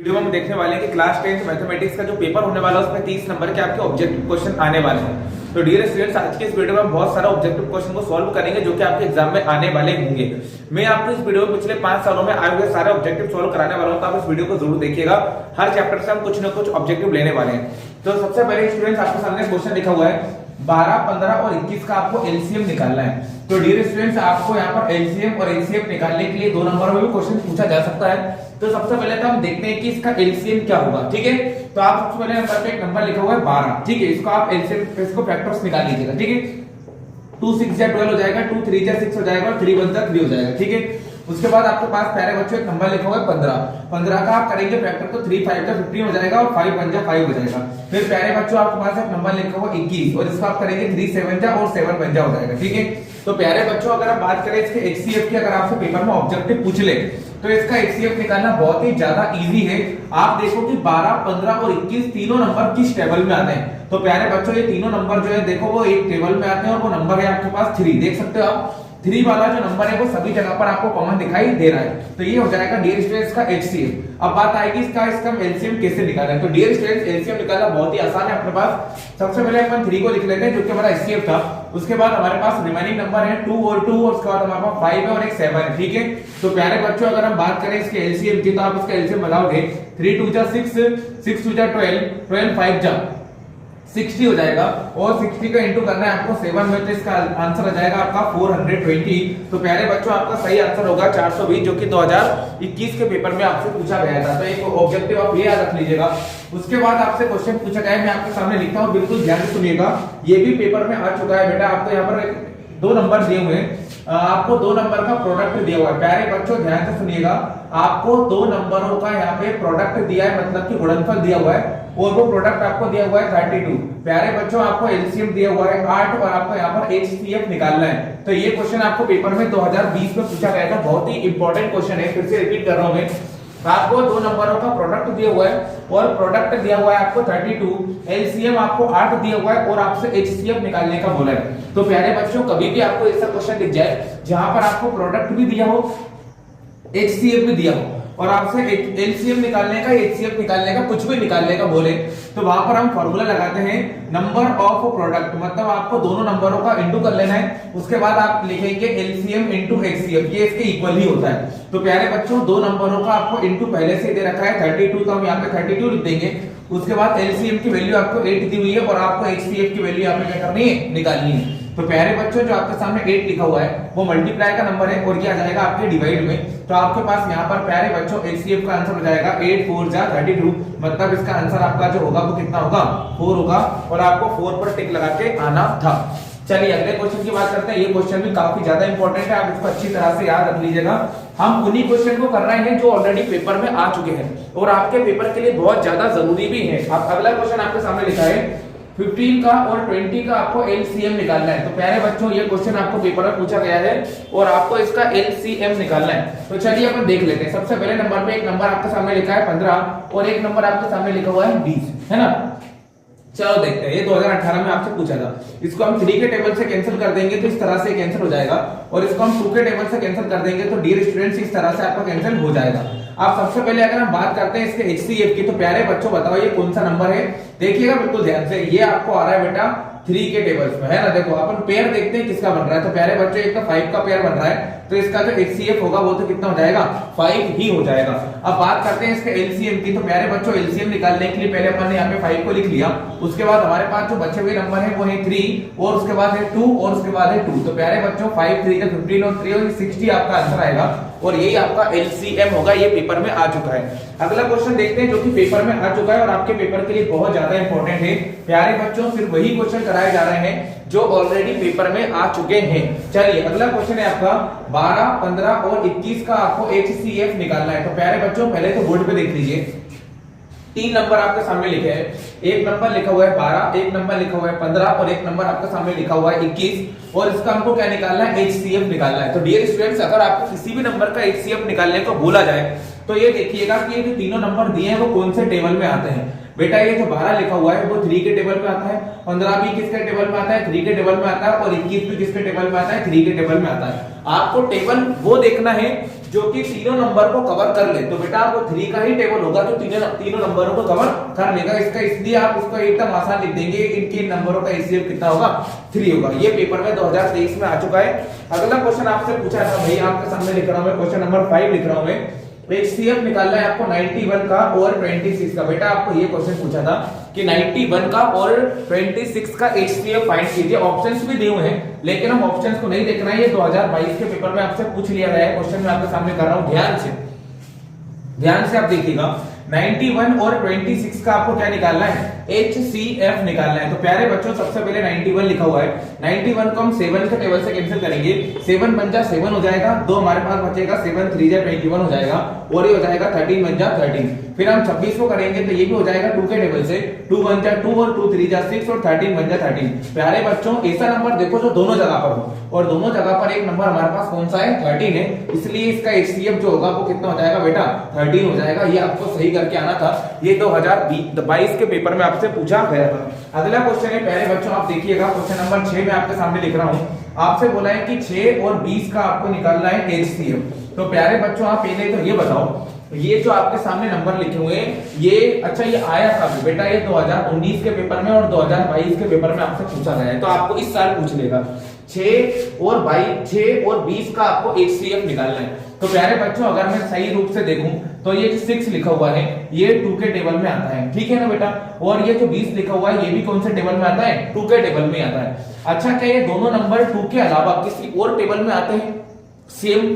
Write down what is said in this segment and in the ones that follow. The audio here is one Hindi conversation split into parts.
वीडियो में हम देखने वाले हैं कि क्लास 10 मैथमेटिक्स का जो पेपर होने वाला है उसमें 30 नंबर के आपके ऑब्जेक्टिव क्वेश्चन आने वाले हैं। तो डियर स्टूडेंट्स, आज के इस वीडियो में हम बहुत सारा ऑब्जेक्टिव क्वेश्चन को सॉल्व करेंगे जो कि आपके एग्जाम में आने वाले होंगे। मैं आपको इस वीडियो में पिछले 5 सालों में आए हुए सारे ऑब्जेक्टिव सॉल्व कराने वाला हूं, तो आप इस वीडियो को जरूर देखिएगा। हर चैप्टर से हम कुछ ना कुछ ऑब्जेक्टिव लेने वाले हैं। तो सबसे पहले स्टूडेंट्स, आपके सामने क्वेश्चन लिखा हुआ है 12, 15 और 21 का आपको एलसीएम निकालना है। तो डियर स्टूडेंट्स, आपको यहाँ पर एलसीएम और एचसीएफ निकालने के लिए 2 नंबर में भी क्वेश्चन पूछा जा सकता है। तो सबसे पहले तो हम देखते हैं कि इसका एलसीएम क्या होगा। ठीक है, तो आप सबसे पहले नंबर पे एक नंबर लिखा हुआ है 12। ठीक है, इसको आप एलसीएम इसको फैक्टर्स निकाल लीजिएगा। ठीक है, 2 6 जा 12 हो जाएगा, 2 3 जा 6 हो जाएगा और 3 1 जा 3 हो जाएगा। ठीक है, उसके बाद आपके पास प्यारे बच्चों एक नंबर लिखा हुआ है 15। 15 का आप करेंगे फैक्टर तो 3 5 जा 15 हो जाएगा और 5 1 जा 5 हो जाएगा। फिर प्यारे बच्चों आपके पास एक नंबर लिखा हुआ 21 और इसको आप करेंगे 3 7 जा और 7 1 जा हो जाएगा। ठीक है, तो प्यारे बच्चों अगर आप बात करें इसके एचसीएफ की, अगर आपसे पेपर में ऑब्जेक्टिव पूछ ले तो इसका एचसीएफ निकालना बहुत ही ज्यादा इजी है। आप देखो कि 12, 15 और 21 तीनों नंबर किस टेबल में आते हैं। तो प्यारे बच्चों ये तीनों नंबर जो है देखो वो एक टेबल में आते हैं और वो नंबर है आपके पास 3। देख सकते हो आप 3 वाला जो नंबर है वो सभी जगह पर आपको कॉमन दिखाई दे रहा है। तो ये हो जाएगा डियर स्टूडेंट्स का एचसीएफ। अब बात आएगी इसका एलसीएम कैसे निकालना है। तो डियर स्टूडेंट्स, एलसीएम निकालना बहुत ही आसान है अपने पास। सबसे पहले अपन 3 को लिख लेते हैं जो कि हमारा एचसीएफ था। उसके बाद हमारे पास रिमेनिंग नंबर है 2 और 2 और उसके बाद हमारे पास 5 है और एक 7 है। ठीक है, तो प्यारे बच्चों अगर हम बात करें इसके एलसीएम की तो आप इसका एलसीएम बनाओगे 3 2 जा 6, 6 2 जा 12, 12 5 जा 60 हो जाएगा और 60 का इंटू करना है आपको 7 में, तो इसका आंसर आ जाएगा आपका 420। तो प्यारे बच्चों आपका सही आंसर होगा 420, जो कि 2021 के पेपर में आपसे पूछा गया था। तो एक ऑब्जेक्टिव आप ये याद रख लीजिएगा। उसके बाद आपसे क्वेश्चन पूछा गया है, मैं आपके सामने लिखता हूँ, बिल्कुल ध्यान से सुनिएगा। ये भी पेपर में आ चुका है बेटा। आपको यहाँ पर 2 नंबर दिए हुए हैं, आपको 2 नंबर का प्रोडक्ट दिया हुआ है। प्यारे बच्चों ध्यान से सुनिएगा, आपको 2 नंबरों का यहाँ पे प्रोडक्ट दिया है, मतलब कि गुणनफल दिया हुआ है और वो प्रोडक्ट आपको दिया हुआ है 32। प्यारे बच्चों आपको एलसीएम दिया हुआ है 8 और आपको यहाँ पर एचसीएफ निकालना है। तो ये क्वेश्चन आपको पेपर में 2020 में पूछा गया था। बहुत ही इंपॉर्टेंट क्वेश्चन है, फिर से रिपीट कर रहा हूं मैं। आपको 2 नंबरों का प्रोडक्ट दिया हुआ है और प्रोडक्ट दिया हुआ है आपको 32, एलसीएम आपको 8 दिया हुआ है और आपसे एचसीएफ निकालने का बोला है। तो प्यारे बच्चों, कभी भी आपको ऐसा क्वेश्चन दिख जाए जहां पर आपको प्रोडक्ट भी दिया हो, एचसीएफ भी दिया हो और आपसे एलसीएम निकालने का, एचसीएफ निकालने का, कुछ भी निकालने का बोले, तो वहां पर हम फॉर्मूला लगाते हैं नंबर ऑफ प्रोडक्ट। मतलब आपको दोनों नंबरों का इंटू कर लेना है, उसके बाद आप लिखेंगे एलसीएम इंटू एचसीएफ, ये इसके इक्वल ही होता है। तो प्यारे बच्चों 2 नंबरों का आपको इंटू पहले से दे रखा है 32, तो हम यहाँ पे 32 लिख देंगे। उसके बाद एलसीएम की वैल्यू आपको 8 दी हुई है और आपको एचसीएफ की वैल्यू यहाँ पे क्या करनी है, निकालनी है। तो प्यारे बच्चों जो आपके सामने 8 लिखा हुआ है वो मल्टीप्लाई का नंबर है और क्या आ जाएगा आपके डिवाइड में। तो आपके पास यहाँ पर प्यारे बच्चों एचसीएफ का आंसर हो जाएगा 8 4 जा 32। मतलब इसका आंसर आपका जो होगा वो कितना होगा, 4 होगा और आपको 4 पर टिक लगा के आना था। चलिए अगले क्वेश्चन की बात करते हैं। ये क्वेश्चन भी काफी ज्यादा इंपॉर्टेंट है, आप इसको अच्छी तरह से याद रख लीजिएगा। हम उन्हीं क्वेश्चन को कर रहे हैं जो ऑलरेडी पेपर में आ चुके हैं और आपके पेपर के लिए बहुत ज्यादा जरूरी भी है। अगला क्वेश्चन आपके सामने लिखा है 15 का और 20 का आपको एलसीएम निकालना है। तो प्यारे बच्चों ये क्वेश्चन आपको पेपर में पूछा गया है और आपको इसका एलसीएम निकालना है। तो चलिए अपन देख लेते हैं। सबसे पहले नंबर पे एक नंबर आपके सामने लिखा है 15 और एक नंबर आपके सामने लिखा हुआ है 20, है ना। चलो देखते हैं, ये 2018 में आपसे पूछा था। इसको हम 3 के टेबल से कैंसिल कर देंगे तो इस तरह से कैंसिल हो जाएगा और इसको हम 2 के टेबल से कैंसिल कर देंगे तो डियर स्टूडेंट्स इस तरह से आपका कैंसिल हो जाएगा। आप सबसे पहले अगर हम बात करते हैं इसके एचसीएफ की, तो प्यारे बच्चों बताओ ये कौन सा नंबर है। देखिएगा बिल्कुल ध्यान से, ये आपको आ रहा है बेटा 3 के टेबल्स में, है ना। देखो अपन पेयर देखते हैं किसका बन रहा है। तो प्यारे बच्चों एक तो 5 का पेयर बन रहा है, तो इसका जो एचसीएफ होगा वो तो कितना हो जाएगा, 5 ही हो जाएगा। अब बात करते हैं इसके एलसीएम की। तो प्यारे बच्चों एलसीएम निकालने के लिए पहले अपन ने यहाँ पे 5 को लिख लिया। उसके बाद हमारे पास जो बचे हुए नंबर है वो है 3 और उसके बाद है 2 और उसके बाद है 2। तो प्यारे बच्चों 5 3 15 और 3 और 60 आपका आंसर आएगा और यही आपका एलसीएम होगा। ये पेपर में आ चुका है। अगला क्वेश्चन देखते हैं जो कि पेपर में आ चुका है और आपके पेपर के लिए बहुत ज्यादा इंपॉर्टेंट है। प्यारे बच्चों सिर्फ वही क्वेश्चन कराए जा रहे हैं जो ऑलरेडी पेपर में आ चुके हैं। चलिए अगला क्वेश्चन है आपका 12, 15 और 21 का आपको एचसीएफ निकालना है। तो प्यारे बच्चों पहले तो बोर्ड पे देख लीजिए, 3 नंबर आपके सामने लिखे हैं। एक नंबर लिखा हुआ है 12, एक नंबर लिखा हुआ है 15 और एक नंबर आपके सामने लिखा हुआ है 21 और इसका हमको क्या निकालना है, एचसीएफ निकालना है। तो डियर स्टूडेंट्स अगर आपको किसी भी नंबर का एचसीएफ निकालने को बोला जाए तो ये देखिएगा कि ये जो तीनों नंबर दिए हैं वो कौन से टेबल में आते हैं। बेटा ये जो 12 लिखा हुआ है वो 3 के टेबल में आता है, 15 भी किसके टेबल में आता है, 3 के टेबल में आता है और 21 भी किसके टेबल में आता है, 3 के टेबल में आता है। आपको टेबल वो देखना है जो कि तीनों नंबर को कवर कर ले, तो बेटा आपको 3 का ही टेबल होगा जो तीनों नंबरों को कवर कर लेगा। इसका इसलिए आप इसको एकदम आसान लिख देंगे, इनके नंबरों का एचसीएफ कितना होगा 3 होगा। ये पेपर में 2023 में आ चुका है। अगला क्वेश्चन आपसे पूछा था भाई, आपके सामने लिख रहा हूं मैं, क्वेश्चन नंबर 5 लिख रहा हूं मैं। एचसीएफ निकालना है आपको 91 का और 26 का। बेटा आपको ये क्वेश्चन पूछा था कि 91 का और 26 का एचसीएफ फाइंड कीजिए। ऑप्शंस भी दिए हुए हैं लेकिन हम ऑप्शंस को नहीं देखना है, ये 2022 के पेपर में आपसे पूछ लिया गया है। क्वेश्चन मैं आपके सामने कर रहा हूं, ध्यान से आप देखिएगा। 91 और 26 का आपको क्या निकालना है, HCF निकालना है। तो प्यारे बच्चों सबसे पहले 91 लिखा हुआ है, 91 को हम 7 के टेबल से कैंसिल करेंगे, 7 बन जा 7 हो जाएगा, 2 हमारे पास बचेगा, 7 3 जा 21 हो जाएगा और ये हो जाएगा 13 बन जा 13। फिर हम 26 को करेंगे तो ये भी हो जाएगा 2 के टेबल से, 2 बन जा 2 और 2 3 जा 6 और 13 बन जा 13। प्यारे बच्चों ऐसा नंबर देखो जो दोनों जगह पर हो, और दोनों जगह पर एक नंबर हमारे पास कौन सा है, 13 है, इसलिए इसका HCF जो होगा वो कितना हो जाएगा बेटा 13 हो जाएगा। ये आपको सही करके आना था, ये 2022 के पेपर में आपसे पूछा गया था। अगला क्वेश्चन है प्यारे बच्चों, आप देखिएगा क्वेश्चन नंबर 6 में आपके सामने लिख रहा हूं। आपसे बोला है कि 6 और 20 का आपको निकालना है HCF। तो प्यारे बच्चों आप पहले तो ये बताओ, ये जो आपके सामने नंबर लिखे हुए हैं ये, अच्छा ये आया था बेटा, ये 2019 के पेपर में और 2022 के पेपर में आपसे पूछा गया है, तो आपको इस साल पूछ लेगा। 6 और 20 का आपको HCF निकालना है। तो प्यारे बच्चों अगर मैं सही रूप से देखूं तो ये 6 लिखा हुआ है ये 2 के टेबल में आता है, ठीक है ना बेटा, और ये जो 20 लिखा हुआ है ये भी कौन से टेबल में आता है, 2 के टेबल में आता है। अच्छा क्या ये दोनों नंबर 2 के अलावा किसी और टेबल में आते हैं, सेम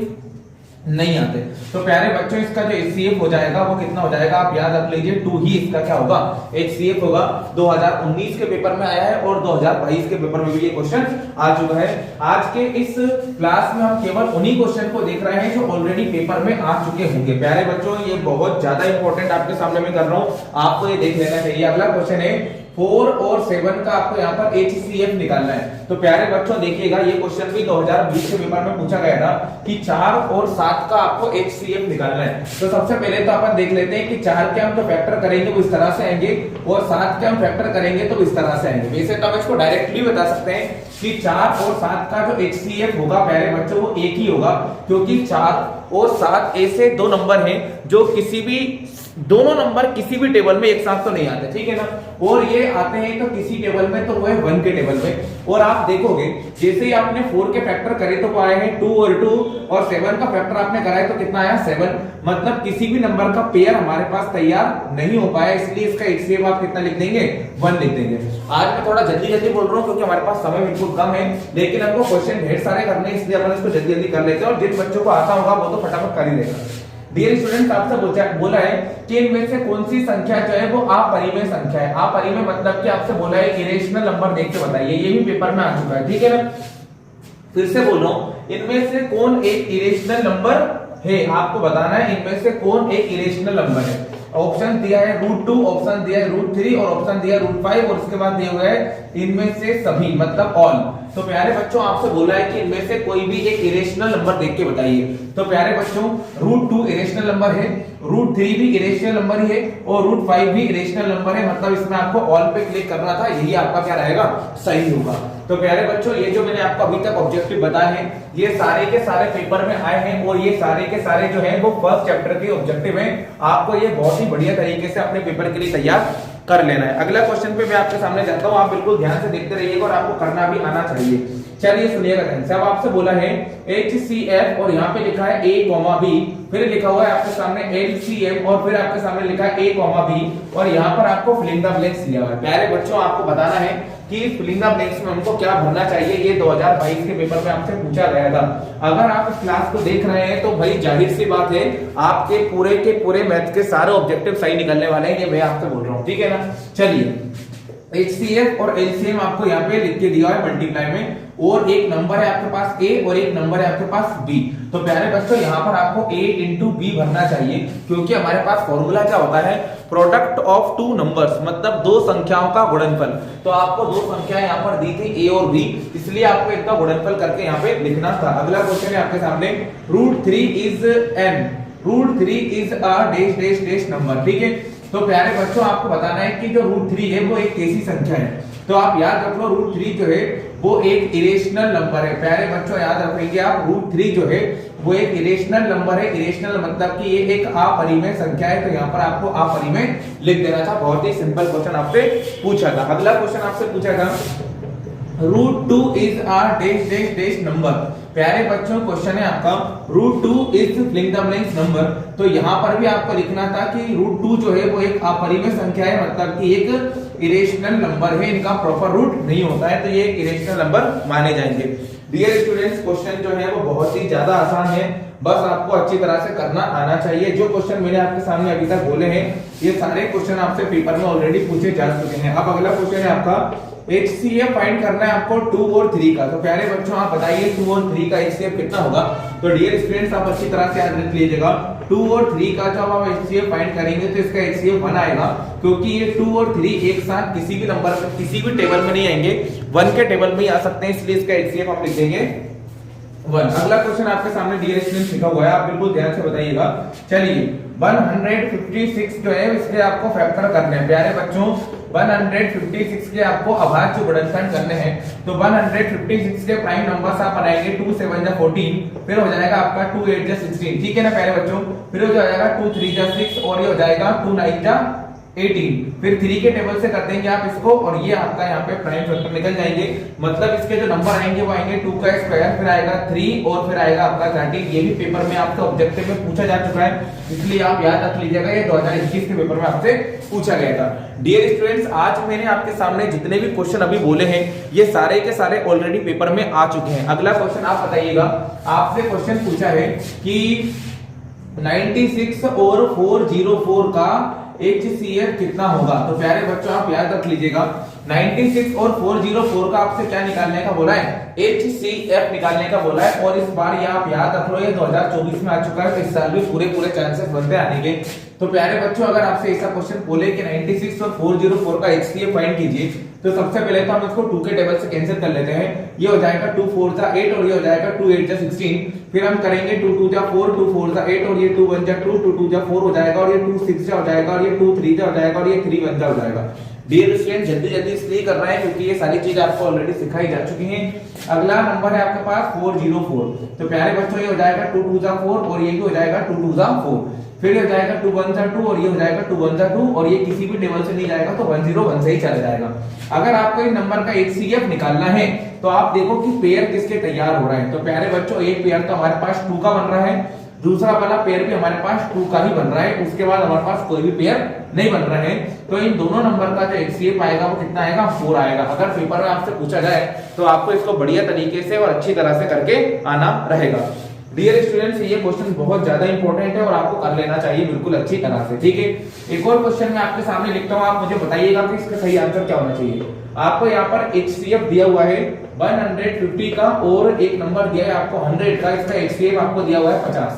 नहीं आते। तो प्यारे बच्चों इसका जो HCF हो जाएगा वो कितना हो जाएगा, आप याद रख लीजिए 2 ही इसका क्या होगा HCF होगा। 2019 के पेपर में आया है और 2022 के पेपर में भी ये क्वेश्चन आ चुका है। आज के इस क्लास में हम केवल उन्हीं क्वेश्चन को देख रहे हैं जो ऑलरेडी पेपर में आ चुके होंगे। प्यारे बच्चों ये बहुत ज्यादा इंपॉर्टेंट आपके सामने मैं कर रहा हूं, आपको ये देख लेना चाहिए। अगला क्वेश्चन है 4 और 7 का आपको यहाँ पर HCF निकालना है। तो प्यारे बच्चों देखिएगा ये क्वेश्चन भी 2020 के पेपर में पूछा गया था कि 4 और 7 का आपको HCF निकालना है। तो सबसे पहले तो अपन देख लेते हैं कि 4 के हम तो फैक्टर करेंगे वो इस तरह से आएंगे और 7 के हम फैक्टर करेंगे तो इस तरह से आएंगे। वैसे तो हम इसको डायरेक्टली बता सकते हैं कि 4 और 7 का जो HCF होगा प्यारे बच्चों वो एक ही होगा, क्योंकि 4 और 7 ऐसे दो नंबर हैं जो दोनों नंबर किसी भी टेबल में एक साथ तो नहीं आते, ठीक है ना, और ये आते हैं तो किसी टेबल में तो वो है 1 के टेबल में। और आप देखोगे जैसे ही आपने 4 के फैक्टर करे तो वो आए हैं 2 और 7 का फैक्टर आपने कराए तो कितना आया 7, मतलब किसी भी नंबर का पेयर हमारे पास तैयार नहीं हो पाया, इसलिए इसका HCF आप कितना लिख देंगे 1 लिख देंगे। आज मैं थोड़ा जल्दी बोल रहा हूँ क्योंकि हमारे पास समय बिल्कुल कम है, लेकिन हमको क्वेश्चन ढेर सारे करने हैं इसलिए अपन इसको जल्दी कर लेते हैं, और जिन बच्चों को आता होगा वो तो फटाफट कर ही देगा। डियर स्टूडेंट्स आपसे बोला है कि इनमें से कौन सी संख्या जो है वो अपरिमेय संख्या है। अपरिमेय मतलब कि आपसे बोला है इरेशनल नंबर देख के बताइए, ये भी पेपर में आ चुका है, ठीक है ना। फिर से बोल रहा हूं, इनमें से कौन एक इरेशनल नंबर है, आपको बताना है इनमें से कौन एक इरेशनल नंबर है। ऑप्शन दिया है √2, ऑप्शन दिया है √3 और ऑप्शन दिया है √5 और उसके बाद दिया हुआ है इनमें से सभी, मतलब ऑल। तो प्यारे बच्चों आपसे बोला है कि इनमें से कोई भी एक इरेशनल नंबर देख के बताइए। तो प्यारे बच्चों √2 इरेशनल नंबर है, √3 भी इरेशनल नंबर ही है और √5 भी इरेशनल नंबर है, मतलब इसमें आपको ऑल पे क्लिक करना था, यही आपका क्या रहेगा सही होगा। तो प्यारे बच्चों ये जो मैंने आपको अभी तक ऑब्जेक्टिव बताए हैं ये सारे के सारे पेपर में आए हैं और ये सारे के सारे जो है वो फर्स्ट चैप्टर के ऑब्जेक्टिव हैं। आपको ये बहुत ही बढ़िया तरीके से अपने पेपर के लिए तैयार कर लेना है। अगला क्वेश्चन पे मैं आपके सामने जाता हूं, आप बिल्कुल ध्यान से देखते रहिएगा और आपको करना भी आना चाहिए। चलिए सुनिएगा ध्यान से। अब आपसे बोला है HCF और यहाँ पे लिखा है A, B, फिर लिखा हुआ है आपके सामने LCM और फिर आपके सामने लिखा है A, B और यहाँ पर आपको फिलिंग द ब्लैंक्स दिया हुआ है। प्यारे बच्चों आपको बताना है कि फिलिंग द ब्लैंक्स में हमको क्या भरना चाहिए, ये 2022 के पेपर में आपसे पूछा गया था। अगर आप इस क्लास को देख रहे हैं तो भाई जाहिर सी बात है आपके पूरे के पूरे मैथ्स के सारे ऑब्जेक्टिव सही निकलने वाले हैं, ये मैं आपसे बोल रहा हूँ, ठीक है ना। चलिए HCF और LCM आपको यहाँ पे लिख के दिया है मल्टीप्लाई में, और एक नंबर है आपके पास A और एक नंबर है आपके पास B। तो प्यारे बच्चों यहाँ पर आपको A इंटू B भरना चाहिए, क्योंकि हमारे पास फॉर्मूला क्या होता है, प्रोडक्ट ऑफ टू नंबर्स, मतलब दो संख्याओं का गुणनफल। तो आपको दो संख्याएं यहाँ पर दी थी A और B, इसलिए आपको इनका गुणनफल करके यहाँ पे लिखना था। अगला क्वेश्चन है आपके सामने, √3 is n, √3 is a dash dash dash number, ठीक है। तो प्यारे बच्चों आपको बताना है कि जो √3 है वो एक कैसी संख्या है। तो आप याद रख लो √3 जो है वो एक इरेशनल नंबर है। प्यारे बच्चों याद रखेंगे आप, √3 जो है वो एक इरेशनल नंबर है। इरेशनल मतलब कि ये एक अपरिमेय संख्या है, तो यहाँ पर आपको अपरिमेय लिख देना था। बहुत ही सिंपल क्वेश्चन आपसे पूछा था। अगला क्वेश्चन आपसे पूछा था √2 is a dash dash dash number. प्यारे बच्चों क्वेश्चन है आपका √2 is fill in the blanks number. तो यहाँ पर भी आपको लिखना था कि √2 जो है वो एक अपरिमेय संख्या है, मतलब कि एक इरेशनल नंबर है, इनका प्रॉपर रूट नहीं होता है, तो ये एक इरेशनल नंबर माने जाएंगे। डियर स्टूडेंट्स क्वेश्चन जो है वो बहुत ही ज्यादा आसान है, बस आपको अच्छी तरह से करना आना चाहिए। जो क्वेश्चन मैंने आपके सामने अभी तक बोले हैं ये सारे क्वेश्चन आपसे पेपर में ऑलरेडी पूछे जा चुके हैं। अब अगला क्वेश्चन है आपका HCF फाइंड करना है आपको 2 और 3 का। तो प्यारे बच्चों आप बताइए 2 और 3 का HCF कितना होगा। तो डियर स्टूडेंट्स आप अच्छी तरह से याद रख लीजिएगा 2 और 3 का जब आप HCF फाइंड करेंगे तो इसका HCF 1 आएगा, क्योंकि ये 2 और 3 एक साथ किसी भी नंबर पे किसी भी टेबल में नहीं आएंगे, 1 के टेबल में ही आ सकते हैं, इसलिए इसका HCF आप लिख देंगे 1। अगला क्वेश्चन आपके सामने डियर स्टूडेंट्स लिखा हुआ है, आप बिल्कुल ध्यान से बताइएगा। चलिए 156 जो है इसके आपको फैक्टर करने हैं। प्यारे बच्चों 156 के आपको अभाज्य गुणनखंड करने हैं। तो 156 के प्राइम नंबर्स आप बनाएंगे 2 7 जा 14, फिर हो जाएगा आपका 2 8 जा 16, ठीक है ना प्यारे बच्चों। फिर हो जाएगा 2 3 जा 6 और ये हो जाएगा 2 9 जा 18। फिर 3 के टेबल से कर देंगे आप इसको और ये आपका यहाँ पे प्राइम फैक्टर निकल जाएंगे। मतलब इसके जो नंबर आएंगे वो आएंगे 2 का स्क्वायर, फिर आएगा 3 और फिर आएगा आपका 13। ये भी पेपर में आपका ऑब्जेक्टिव में पूछा जा चुका है, इसलिए आप याद रख लीजिएगा, ये 2021 के पेपर में आपसे पूछा गया था। डियर स्टूडेंट्स आज मैंने आपके सामने जितने भी क्वेश्चन अभी बोले हैं ये सारे के सारे ऑलरेडी पेपर में आ चुके हैं। अगला क्वेश्चन आप बताइएगा, आपसे क्वेश्चन पूछा है कि 96 और 404 का HCF कितना होगा। तो प्यारे बच्चों आप याद रख लीजिएगा 96 और 404 का आपसे क्या निकालने का बोला है, HCF निकालने का बोला है। और इस बार ये आप याद रख लो ये 2024 में आ चुका है, तो इस साल भी पूरे चांसेस बनते आने के। तो प्यारे बच्चों अगर आपसे ऐसा क्वेश्चन बोले कि 96 और 404 का HCF फाइंड कीजिए, तो सबसे पहले तो हम इसको 2 के टेबल से कैंसिल कर लेते हैं। ये हो जाएगा 2 4 जा 8 और ये हो जाएगा 2 8 जा 16। फिर हम करेंगे 2 2 जा 4 2 4 जा 8 और ये 2 1 जा 2 2 2 जा 4 हो जाएगा और ये 2 6 जा हो जाएगा और ये 2 3 जा हो जाएगा और ये 3 1 जा हो जाएगा। डियर स्टूडेंट जल्दी इसलिए कर रहे हैं क्योंकि ये सारी चीज आपको ऑलरेडी सिखाई जा चुकी हैं। अगला नंबर है आपके पास 404। तो प्यारे बच्चों ये हो जाएगा 2 2 जा 4 और ये भी हो जाएगा 2 2 जा 4। फिर हो जाएगा 2 1 जा 2 और ये हो जाएगा 2 1 जा 2 और ये किसी भी टेबल से नहीं जाएगा, तो 101 से ही चला जाएगा। अगर आपको इन नंबर का HCF निकालना है तो आप देखो कि पेयर किसके तैयार हो रहे हैं। तो प्यारे बच्चों एक पेयर तो हमारे पास 2 का बन रहा है, दूसरा वाला पेयर भी हमारे पास 2 का ही बन रहा है, उसके बाद हमारे पास कोई भी पेयर नहीं बन रहा है। तो इन दोनों नंबर का जो HCF आएगा वो कितना आएगा, 4 आएगा। अगर पेपर में आपसे पूछा जाए तो आपको इसको बढ़िया तरीके से और अच्छी तरह से करके आना रहेगा। डियर स्टूडेंट्स ये क्वेश्चन बहुत ज्यादा इंपॉर्टेंट है और आपको कर लेना चाहिए बिल्कुल अच्छी तरह से, ठीक है। एक और क्वेश्चन मैं आपके सामने लिखता हूँ, आप मुझे बताइएगा कि इसका सही आंसर क्या होना चाहिए। आपको यहाँ पर HCF दिया हुआ है 150 का और एक नंबर दिया है आपको 100 का, इसका HCF आपको दिया हुआ है 50,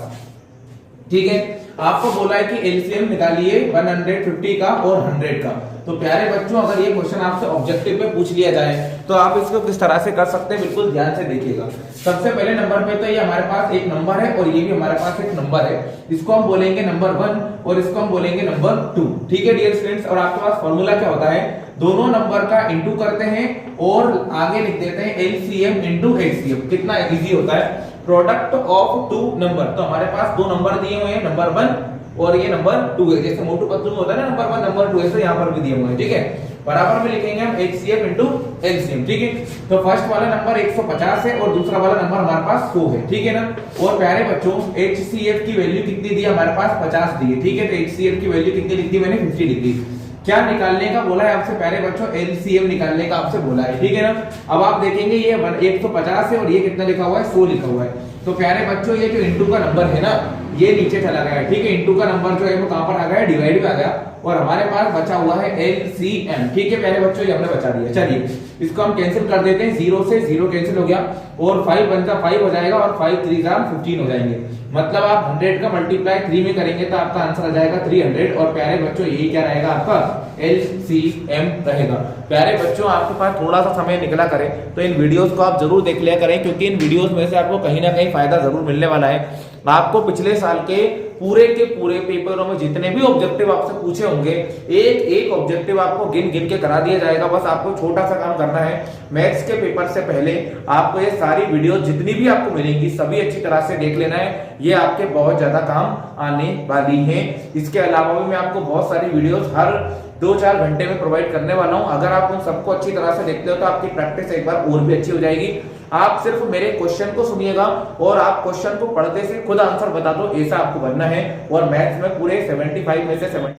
ठीक है। आपको बोला है कि LCM निकालिए 150 का और 100 का। तो प्यारे बच्चों अगर ये क्वेश्चन आपसे ऑब्जेक्टिव में पूछ लिया जाए तो आप इसको किस तरह से कर सकते हैं, बिल्कुल ध्यान से देखिएगा। सबसे पहले नंबर पे तो ये हमारे पास एक नंबर है और ये भी हमारे पास एक नंबर है, इसको हम बोलेंगे नंबर 1 और इसको हम बोलेंगे नंबर 2, ठीक है डियर स्टूडेंट्स। और आपके पास फॉर्मूला क्या होता है, दोनों नंबर का इंटू करते हैं और आगे लिख देते हैं LCM इंटू HCF। कितना इजी होता है, प्रोडक्ट ऑफ 2 नंबर। तो हमारे पास 2 नंबर दिए हुए हैं, नंबर 1 और ये नंबर 2 है। जैसे मोटू पतलू में होता है ना नंबर 1 नंबर 2, ऐसे यहाँ पर भी दिए हुए हैं, ठीक है। बराबर में लिखेंगे हम HCF इंटू LCM, ठीक है। तो फर्स्ट वाला नंबर 150 है और दूसरा वाला नंबर हमारे पास 100 है, ठीक है ना। और प्यारे बच्चों HCF की वैल्यू कितनी दी है, हमारे पास 50 दी है, ठीक है। तो HCF की वैल्यू कितनी लिख दी मैंने, 50 लिख दी। क्या निकालने का बोला है आपसे प्यारे बच्चों, LCM निकालने का आपसे बोला है, ठीक है ना। अब आप देखेंगे ये 150 है और ये कितना लिखा हुआ है, 100 लिखा हुआ है। तो प्यारे बच्चों ये जो इंटू का नंबर है ना ये नीचे चला गया, ठीक है। इंटू का नंबर जो है वो कहां पर आ गया, डिवाइड में आ गया और हमारे पास बचा हुआ है LCM, ठीक है प्यारे बच्चों, ये हमने बचा दिया। चलिए इसको हम कैंसिल कर देते हैं, 0 से 0 कैंसिल हो गया और 5 1 जा 5 हो जाएगा और 5 3 जा 15 हो जाएंगे। मतलब आप 100 का मल्टीप्लाई 3 में करेंगे तो आपका आंसर आ जाएगा 300। और प्यारे बच्चों यही क्या रहेगा आपका, LCM रहेगा। प्यारे बच्चों आपके पास थोड़ा सा समय निकला करें तो इन वीडियोस को आप जरूर देख लिया करें, क्योंकि इन वीडियोस में से आपको कहीं ना कहीं फायदा जरूर मिलने वाला है। आपको पिछले साल के पूरे के पूरे पेपरों में जितने भी ऑब्जेक्टिव आपसे पूछे होंगे एक एक ऑब्जेक्टिव आपको गिन गिन के करा दिया जाएगा। बस आपको छोटा सा काम करना है, मैथ्स के पेपर से पहले आपको ये सारी वीडियो जितनी भी आपको मिलेंगी सभी अच्छी तरह से देख लेना है, ये आपके बहुत ज्यादा काम आने वाली है। इसके अलावा भी मैं आपको बहुत सारी वीडियोस हर 2-4 घंटे में प्रोवाइड करने वाला हूं। अगर आप उन सबको अच्छी तरह से देखते हो तो आपकी प्रैक्टिस एक बार और भी अच्छी हो जाएगी। आप सिर्फ मेरे क्वेश्चन को सुनिएगा और आप क्वेश्चन को पढ़ते से खुद आंसर बता दो, ऐसा आपको बनना है। और मैथ्स में पूरे 75 में से 70